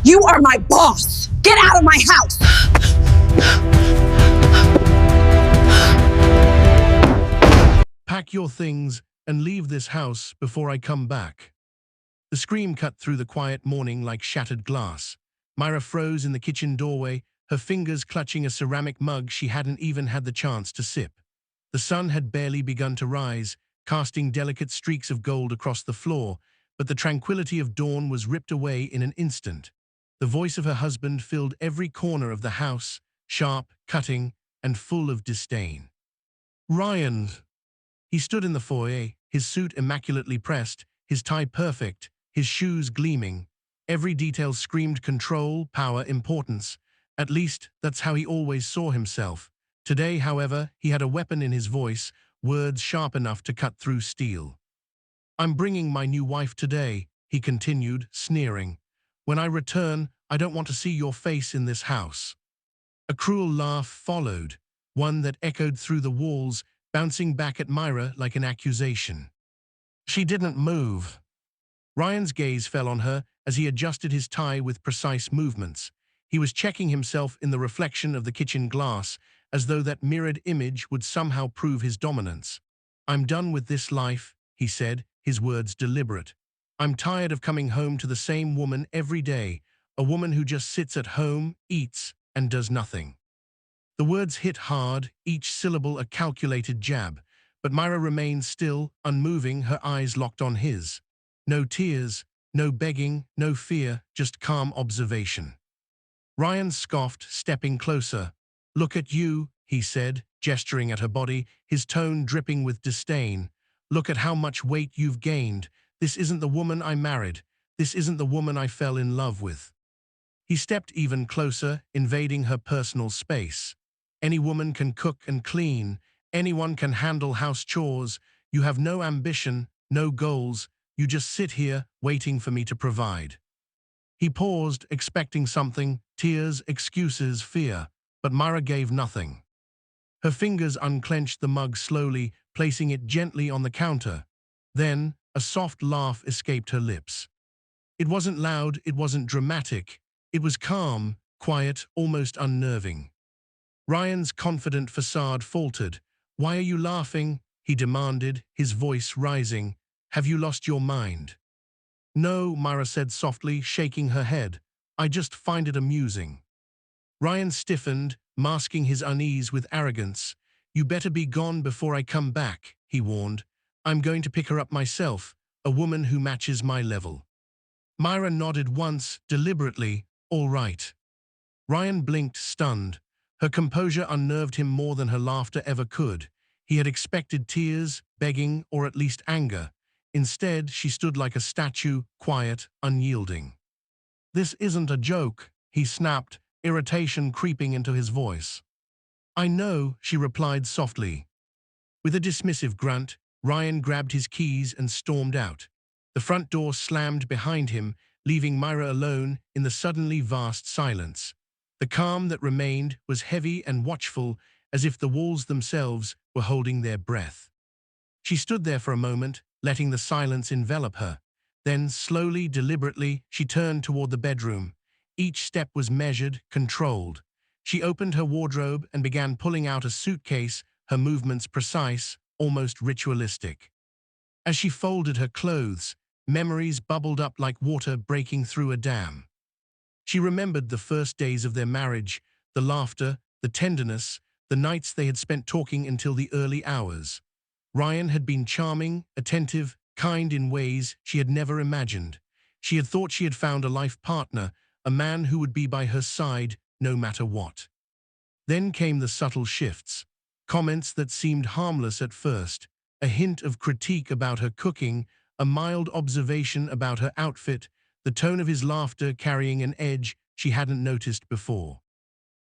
You are my boss. Get out of my house. Pack your things and leave this house before I come back. The scream cut through the quiet morning like shattered glass. Myra froze in the kitchen doorway, her fingers clutching a ceramic mug she hadn't even had the chance to sip. The sun had barely begun to rise, casting delicate streaks of gold across the floor, but the tranquility of dawn was ripped away in an instant. The voice of her husband filled every corner of the house, sharp, cutting, and full of disdain. "Ryan!" He stood in the foyer, his suit immaculately pressed, his tie perfect, his shoes gleaming. Every detail screamed control, power, importance. At least, that's how he always saw himself. Today, however, he had a weapon in his voice, words sharp enough to cut through steel. "I'm bringing my new wife today," he continued, sneering. "When I return, I don't want to see your face in this house." A cruel laugh followed, one that echoed through the walls, bouncing back at Myra like an accusation. She didn't move. Ryan's gaze fell on her as he adjusted his tie with precise movements. He was checking himself in the reflection of the kitchen glass, as though that mirrored image would somehow prove his dominance. "I'm done with this life," he said, his words deliberate. "I'm tired of coming home to the same woman every day, a woman who just sits at home, eats, and does nothing." The words hit hard, each syllable a calculated jab, but Myra remained still, unmoving, her eyes locked on his. No tears, no begging, no fear, just calm observation. Ryan scoffed, stepping closer. "Look at you," he said, gesturing at her body, his tone dripping with disdain. "Look at how much weight you've gained. This isn't the woman I married. This isn't the woman I fell in love with." He stepped even closer, invading her personal space. "Any woman can cook and clean. Anyone can handle house chores. You have no ambition, no goals. You just sit here, waiting for me to provide." He paused, expecting something, tears, excuses, fear, but Myra gave nothing. Her fingers unclenched the mug slowly, placing it gently on the counter. Then, a soft laugh escaped her lips. It wasn't loud, it wasn't dramatic. It was calm, quiet, almost unnerving. Ryan's confident facade faltered. "Why are you laughing?" he demanded, his voice rising. "Have you lost your mind?" "No," Myra said softly, shaking her head. "I just find it amusing." Ryan stiffened, masking his unease with arrogance. "You better be gone before I come back," he warned. "I'm going to pick her up myself, a woman who matches my level." Myra nodded once, deliberately. "All right." Ryan blinked, stunned. Her composure unnerved him more than her laughter ever could. He had expected tears, begging, or at least anger. Instead, she stood like a statue, quiet, unyielding. "This isn't a joke," he snapped, irritation creeping into his voice. "I know," she replied softly. With a dismissive grunt, Ryan grabbed his keys and stormed out. The front door slammed behind him, leaving Myra alone in the suddenly vast silence. The calm that remained was heavy and watchful, as if the walls themselves were holding their breath. She stood there for a moment, letting the silence envelop her. Then, slowly, deliberately, she turned toward the bedroom. Each step was measured, controlled. She opened her wardrobe and began pulling out a suitcase, her movements precise, almost ritualistic. As she folded her clothes, memories bubbled up like water breaking through a dam. She remembered the first days of their marriage, the laughter, the tenderness, the nights they had spent talking until the early hours. Ryan had been charming, attentive, kind in ways she had never imagined. She had thought she had found a life partner, a man who would be by her side no matter what. Then came the subtle shifts. Comments that seemed harmless at first, a hint of critique about her cooking, a mild observation about her outfit, the tone of his laughter carrying an edge she hadn't noticed before.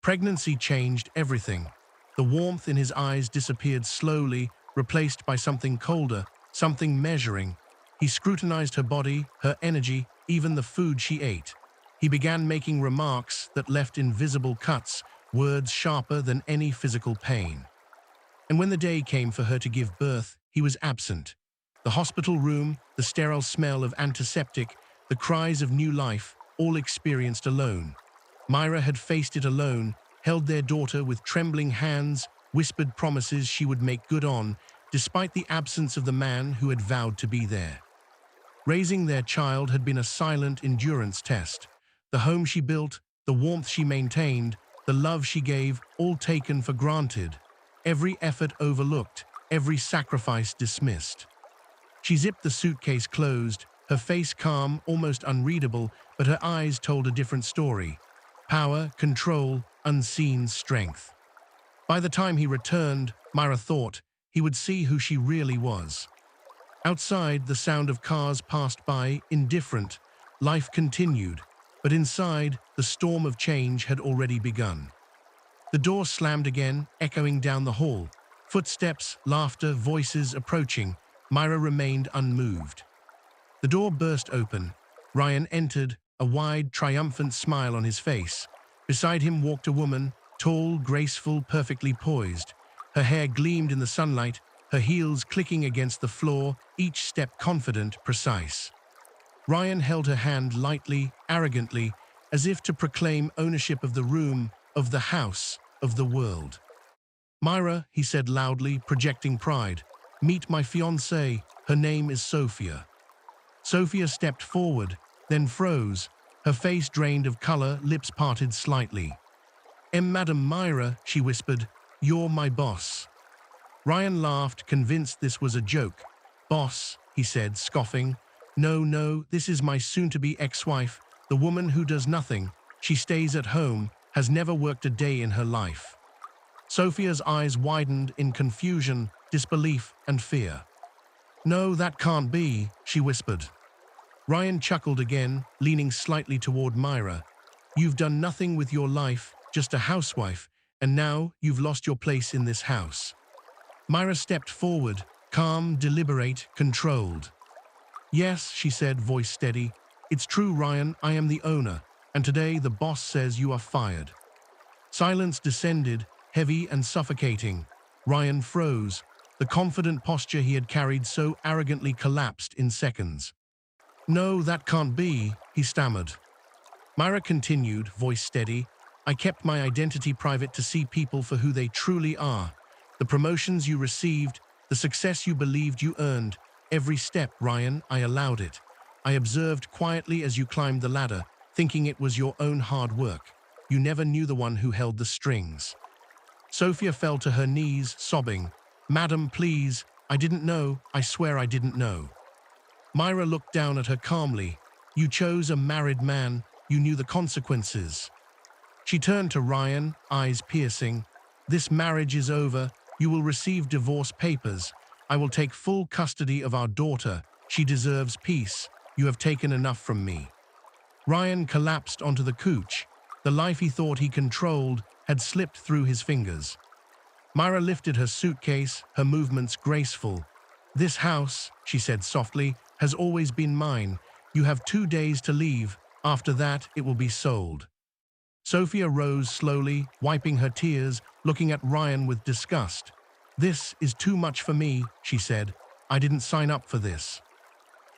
Pregnancy changed everything. The warmth in his eyes disappeared slowly, replaced by something colder, something measuring. He scrutinized her body, her energy, even the food she ate. He began making remarks that left invisible cuts, words sharper than any physical pain. And when the day came for her to give birth, he was absent. The hospital room, the sterile smell of antiseptic, the cries of new life, all experienced alone. Myra had faced it alone, held their daughter with trembling hands, whispered promises she would make good on, despite the absence of the man who had vowed to be there. Raising their child had been a silent endurance test. The home she built, the warmth she maintained, the love she gave, all taken for granted. Every effort overlooked, every sacrifice dismissed. She zipped the suitcase closed, her face calm, almost unreadable, but her eyes told a different story. Power, control, unseen strength. By the time he returned, Myra thought, he would see who she really was. Outside, the sound of cars passed by, indifferent. Life continued, but inside, the storm of change had already begun. The door slammed again, echoing down the hall. Footsteps, laughter, voices approaching. Myra remained unmoved. The door burst open. Ryan entered, a wide, triumphant smile on his face. Beside him walked a woman, tall, graceful, perfectly poised. Her hair gleamed in the sunlight, her heels clicking against the floor, each step confident, precise. Ryan held her hand lightly, arrogantly, as if to proclaim ownership of the room, of the house, of the world. "Myra," he said loudly, projecting pride, "meet my fiancée. Her name is Sophia." Sophia stepped forward, then froze, her face drained of color, lips parted slightly. Madam Myra," she whispered, "you're my boss." Ryan laughed, convinced this was a joke. "Boss," he said, scoffing. No, no, this is my soon-to-be ex-wife, the woman who does nothing. She stays at home, has never worked a day in her life." Sophia's eyes widened in confusion, disbelief, and fear. "No, that can't be," she whispered. Ryan chuckled again, leaning slightly toward Myra. "You've done nothing with your life, just a housewife, and now you've lost your place in this house." Myra stepped forward, calm, deliberate, controlled. "Yes," she said, voice steady. "It's true, Ryan, I am the owner, and today the boss says you are fired." Silence descended, heavy and suffocating. Ryan froze. The confident posture he had carried so arrogantly collapsed in seconds. "No, that can't be," he stammered. Myra continued, voice steady. "I kept my identity private to see people for who they truly are. The promotions you received, the success you believed you earned, every step, Ryan, I allowed it. I observed quietly as you climbed the ladder, thinking it was your own hard work. You never knew the one who held the strings." Sophia fell to her knees, sobbing. "Madam, please, I didn't know, I swear I didn't know." Myra looked down at her calmly. "You chose a married man, you knew the consequences." She turned to Ryan, eyes piercing. "This marriage is over, you will receive divorce papers. I will take full custody of our daughter. She deserves peace. You have taken enough from me." Ryan collapsed onto the couch. The life he thought he controlled had slipped through his fingers. Myra lifted her suitcase, her movements graceful. "This house," she said softly, "has always been mine. You have 2 days to leave. After that, it will be sold." Sophia rose slowly, wiping her tears, looking at Ryan with disgust. "This is too much for me," she said. "I didn't sign up for this."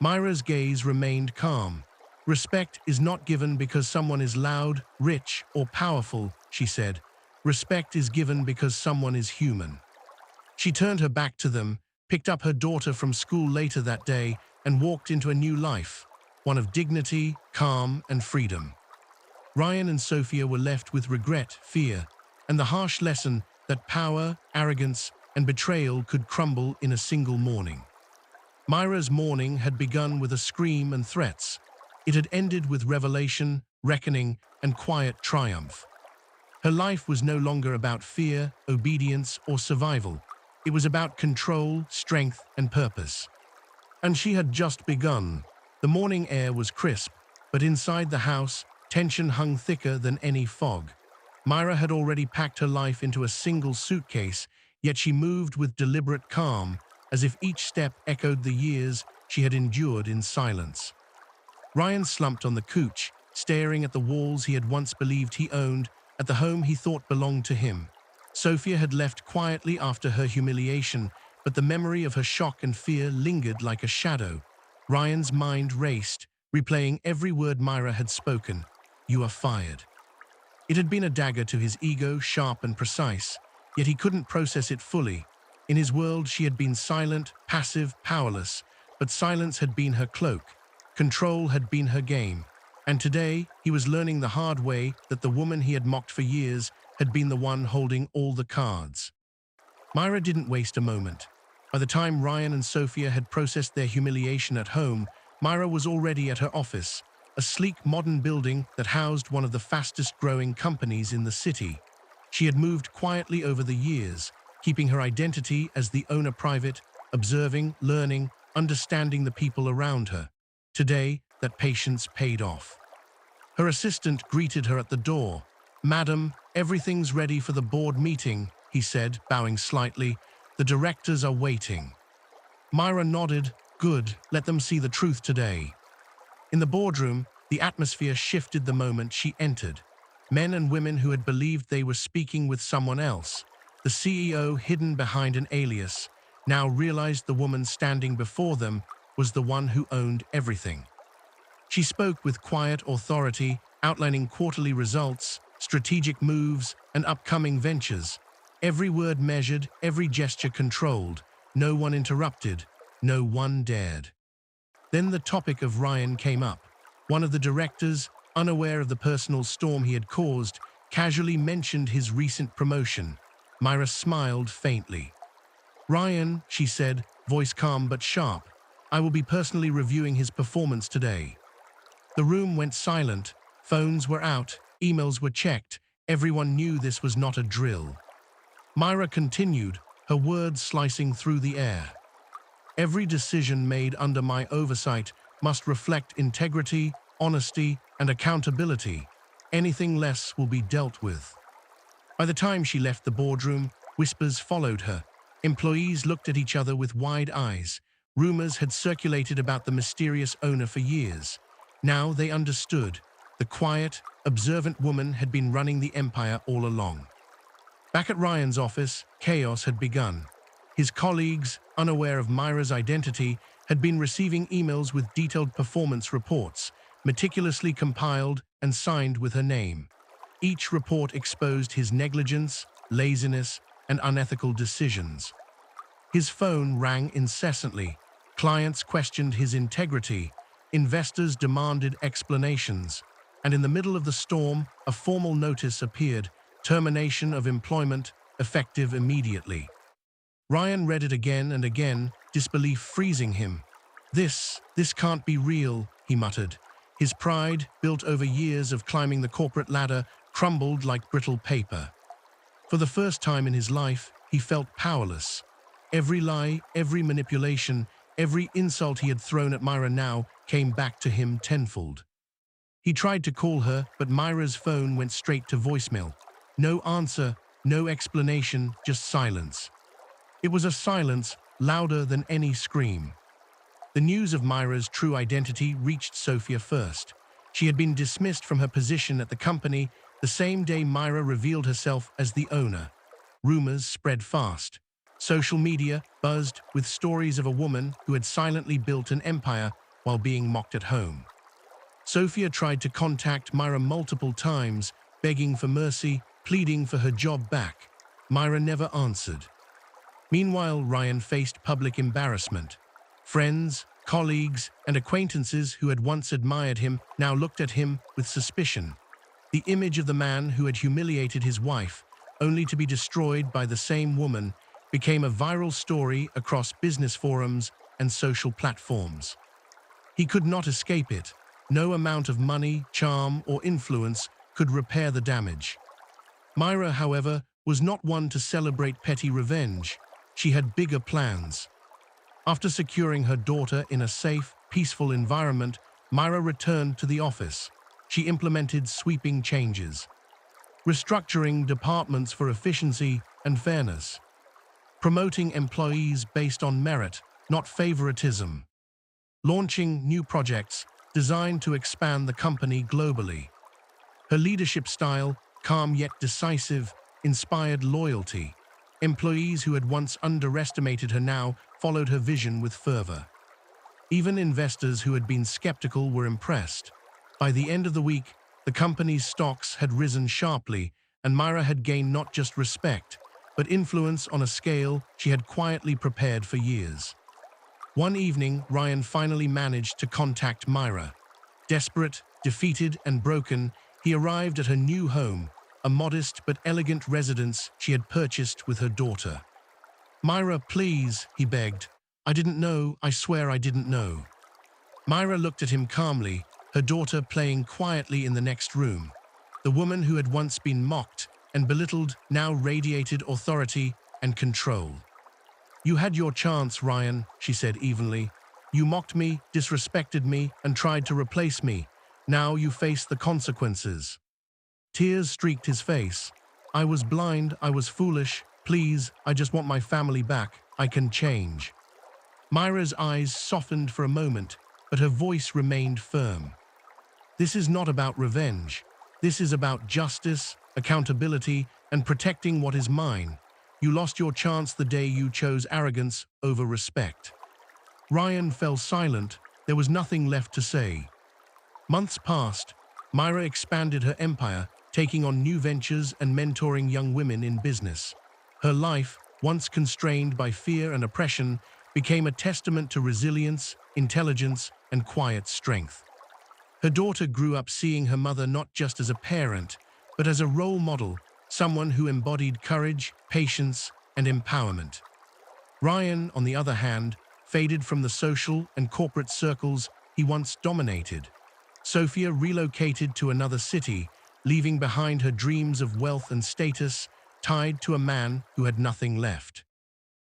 Myra's gaze remained calm. "Respect is not given because someone is loud, rich, or powerful," she said. "Respect is given because someone is human." She turned her back to them, picked up her daughter from school later that day, and walked into a new life, one of dignity, calm, and freedom. Ryan and Sophia were left with regret, fear, and the harsh lesson that power, arrogance, and betrayal could crumble in a single morning. Myra's morning had begun with a scream and threats. It had ended with revelation, reckoning, and quiet triumph. Her life was no longer about fear, obedience, or survival. It was about control, strength, and purpose. And she had just begun. The morning air was crisp, but inside the house, tension hung thicker than any fog. Myra had already packed her life into a single suitcase, yet she moved with deliberate calm, as if each step echoed the years she had endured in silence. Ryan slumped on the couch, staring at the walls he had once believed he owned, at the home he thought belonged to him. Sophia had left quietly after her humiliation, but the memory of her shock and fear lingered like a shadow. Ryan's mind raced, replaying every word Myra had spoken. "You are fired." It had been a dagger to his ego, sharp and precise, yet he couldn't process it fully. In his world, she had been silent, passive, powerless, but silence had been her cloak. Control had been her game. And today, he was learning the hard way that the woman he had mocked for years had been the one holding all the cards. Myra didn't waste a moment. By the time Ryan and Sophia had processed their humiliation at home, Myra was already at her office, a sleek modern building that housed one of the fastest-growing companies in the city. She had moved quietly over the years, keeping her identity as the owner private, observing, learning, understanding the people around her. Today, that patience paid off. Her assistant greeted her at the door. "Madam, everything's ready for the board meeting," he said, bowing slightly. "The directors are waiting." Myra nodded. "Good, let them see the truth today." In the boardroom, the atmosphere shifted the moment she entered. Men and women who had believed they were speaking with someone else. The CEO, hidden behind an alias, now realized the woman standing before them was the one who owned everything. She spoke with quiet authority, outlining quarterly results, strategic moves, and upcoming ventures. Every word measured, every gesture controlled. No one interrupted, no one dared. Then the topic of Ryan came up. One of the directors, unaware of the personal storm he had caused, casually mentioned his recent promotion. Myra smiled faintly. "Ryan," she said, voice calm but sharp, "I will be personally reviewing his performance today." The room went silent. Phones were out, emails were checked. Everyone knew this was not a drill. Myra continued, her words slicing through the air. "Every decision made under my oversight must reflect integrity, honesty, and accountability. Anything less will be dealt with." By the time she left the boardroom, whispers followed her. Employees looked at each other with wide eyes. Rumors had circulated about the mysterious owner for years. Now they understood. The quiet, observant woman had been running the empire all along. Back at Ryan's office, chaos had begun. His colleagues, unaware of Myra's identity, had been receiving emails with detailed performance reports, meticulously compiled and signed with her name. Each report exposed his negligence, laziness, and unethical decisions. His phone rang incessantly. Clients questioned his integrity. Investors demanded explanations. And in the middle of the storm, a formal notice appeared: termination of employment, effective immediately. Ryan read it again and again, disbelief freezing him. This can't be real," he muttered. His pride, built over years of climbing the corporate ladder, crumbled like brittle paper. For the first time in his life, he felt powerless. Every lie, every manipulation, every insult he had thrown at Myra now came back to him tenfold. He tried to call her, but Myra's phone went straight to voicemail. No answer, no explanation, just silence. It was a silence louder than any scream. The news of Myra's true identity reached Sophia first. She had been dismissed from her position at the company the same day Myra revealed herself as the owner. Rumors spread fast. Social media buzzed with stories of a woman who had silently built an empire while being mocked at home. Sophia tried to contact Myra multiple times, begging for mercy, pleading for her job back. Myra never answered. Meanwhile, Ryan faced public embarrassment. Friends, colleagues, and acquaintances who had once admired him now looked at him with suspicion. The image of the man who had humiliated his wife, only to be destroyed by the same woman, became a viral story across business forums and social platforms. He could not escape it. No amount of money, charm, or influence could repair the damage. Myra, however, was not one to celebrate petty revenge. She had bigger plans. After securing her daughter in a safe, peaceful environment, Myra returned to the office. She implemented sweeping changes, restructuring departments for efficiency and fairness, promoting employees based on merit, not favoritism, launching new projects designed to expand the company globally. Her leadership style, calm yet decisive, inspired loyalty. Employees who had once underestimated her now followed her vision with fervor. Even investors who had been skeptical were impressed. By the end of the week, the company's stocks had risen sharply, and Myra had gained not just respect, but influence on a scale she had quietly prepared for years. One evening, Ryan finally managed to contact Myra. Desperate, defeated, and broken, he arrived at her new home, a modest but elegant residence she had purchased with her daughter. "Myra, please," he begged. "I didn't know, I swear I didn't know." Myra looked at him calmly, her daughter playing quietly in the next room. The woman who had once been mocked and belittled now radiated authority and control. "You had your chance, Ryan," she said evenly. "You mocked me, disrespected me, and tried to replace me. Now you face the consequences." Tears streaked his face. "I was blind, I was foolish. Please, I just want my family back. I can change." Myra's eyes softened for a moment, but her voice remained firm. "This is not about revenge. This is about justice, accountability, and protecting what is mine. You lost your chance the day you chose arrogance over respect." Ryan fell silent. There was nothing left to say. Months passed. Myra expanded her empire, taking on new ventures and mentoring young women in business. Her life, once constrained by fear and oppression, became a testament to resilience, intelligence, and quiet strength. Her daughter grew up seeing her mother not just as a parent, but as a role model, someone who embodied courage, patience, and empowerment. Ryan, on the other hand, faded from the social and corporate circles he once dominated. Sophia relocated to another city, leaving behind her dreams of wealth and status, tied to a man who had nothing left.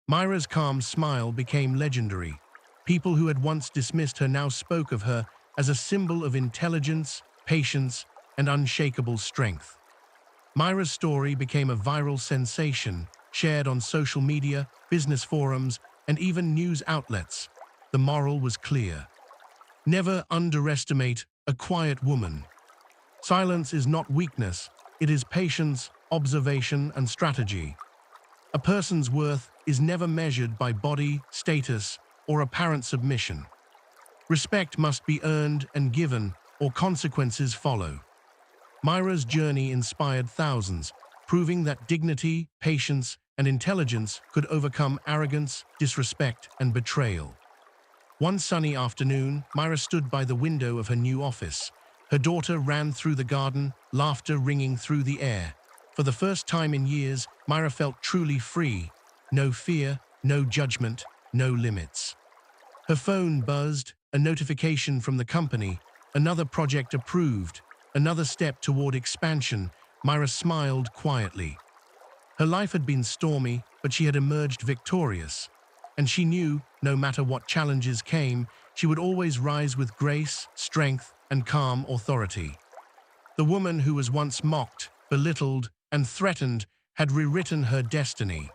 Myra's calm smile became legendary. People who had once dismissed her now spoke of her as a symbol of intelligence, patience, and unshakable strength. Myra's story became a viral sensation, shared on social media, business forums, and even news outlets. The moral was clear. Never underestimate a quiet woman. Silence is not weakness, it is patience, observation, and strategy. A person's worth is never measured by body, status, or apparent submission. Respect must be earned and given, or consequences follow. Myra's journey inspired thousands, proving that dignity, patience, and intelligence could overcome arrogance, disrespect, and betrayal. One sunny afternoon, Myra stood by the window of her new office. Her daughter ran through the garden, laughter ringing through the air. For the first time in years, Myra felt truly free. No fear, no judgment, no limits. Her phone buzzed, a notification from the company. Another project approved, another step toward expansion. Myra smiled quietly. Her life had been stormy, but she had emerged victorious. And she knew, no matter what challenges came, she would always rise with grace, strength, and calm authority. The woman who was once mocked, belittled, and threatened had rewritten her destiny.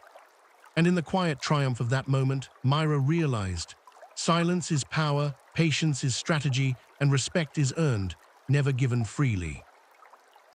And in the quiet triumph of that moment, Myra realized, silence is power, patience is strategy, and respect is earned, never given freely.